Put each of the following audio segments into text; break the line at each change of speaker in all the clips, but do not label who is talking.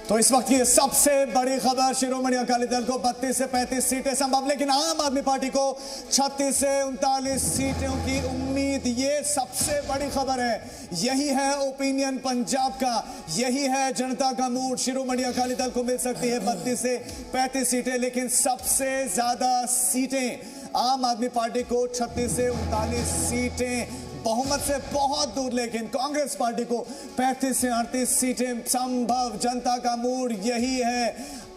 तो इस वक्त की सबसे बड़ी खबर, शिरोमणि अकाली दल को 32 से 35 सीटें संभव, लेकिन आम आदमी पार्टी को 36 से 39 सीटों की उम्मीद। ये सबसे बड़ी खबर है। यही है ओपिनियन पंजाब का, यही है जनता का मूड। शिरोमणि अकाली दल को मिल सकती है 32 से 35 सीटें, लेकिन सबसे ज्यादा सीटें आम आदमी पार्टी को 36 से 39 सीटें, बहुमत से बहुत दूर। लेकिन कांग्रेस पार्टी को 35 से 38 सीटें संभव। जनता का मूड यही है।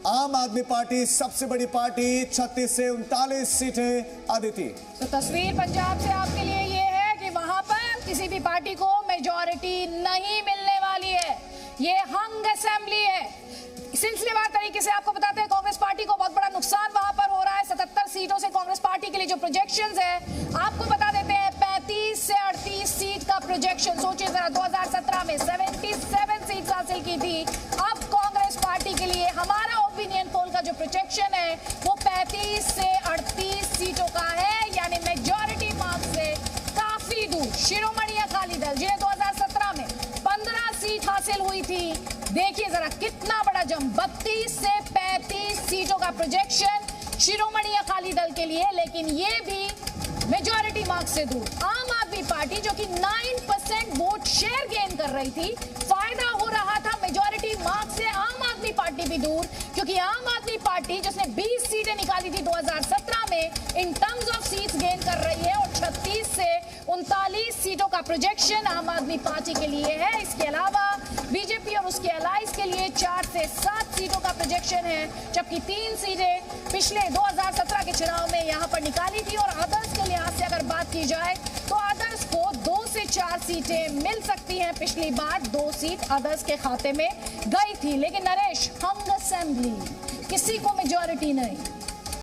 आम आदमी पार्टी सबसे बड़ी पार्टी, 36 से 39 सीटें। अदिति,
तो तस्वीर पंजाब से आपके लिए ये है कि वहां पर किसी भी पार्टी को मेजॉरिटी नहीं मिलने वाली है। ये हंग असेंबली है। सिलसिलेवार तरीके से आपको बताते हैं, कांग्रेस पार्टी को बहुत बड़ा नुकसान वहां पर हो रहा है। 77 सीटों से कांग्रेस पार्टी के लिए जो प्रोजेक्शंस है, आपको बता देते हैं 35 से 38 सीट का प्रोजेक्शन। सोचिए जरा, 2017 में 77 सीट हासिल की थी। अब कांग्रेस पार्टी के लिए हमारा ओपिनियन पोल का जो प्रोजेक्शन है वो 35 से 38 सीटों का है, यानी मेजॉरिटी मार्क से काफी दूर। शिरोमणि अकाली दल, जिन्हें 2017 में 15 सीट हासिल हुई थी, देखिए जरा कितना बड़ा जंप, 32 से 35 सीटों का प्रोजेक्शन शिरोमणि अकाली दल के लिए, लेकिन ये भी मेजॉरिटी मार्क से दूर। आम आदमी पार्टी जो कि 9% वोट शेयर गेन कर रही थी, फायदा हो रहा था मेजॉरिटी मार्क से। आम आदमी पार्टी भी दूर, क्योंकि आम आदमी पार्टी जिसने 20 सीटें निकाली थी 2017 में, in terms of seats gain कर रही है, और 36 से 39 सीटों का प्रोजेक्शन आम आदमी पार्टी के लिए है। इसके अलावा बीजेपी और उसके अलाइज के लिए 4 से 7 सीटों का प्रोजेक्शन है, जबकि 3 सीटें पिछले 2017 के चुनाव में यहां पर निकाली थी। और अदर्स के लिहाज से अगर बात की जाए तो अदर्स को 2 से 4 सीटें मिल सकती हैं। पिछली बार 2 सीट अदर्स के खाते में गई थी। लेकिन नरेश, हंग असेंबली, किसी को मेजॉरिटी नहीं।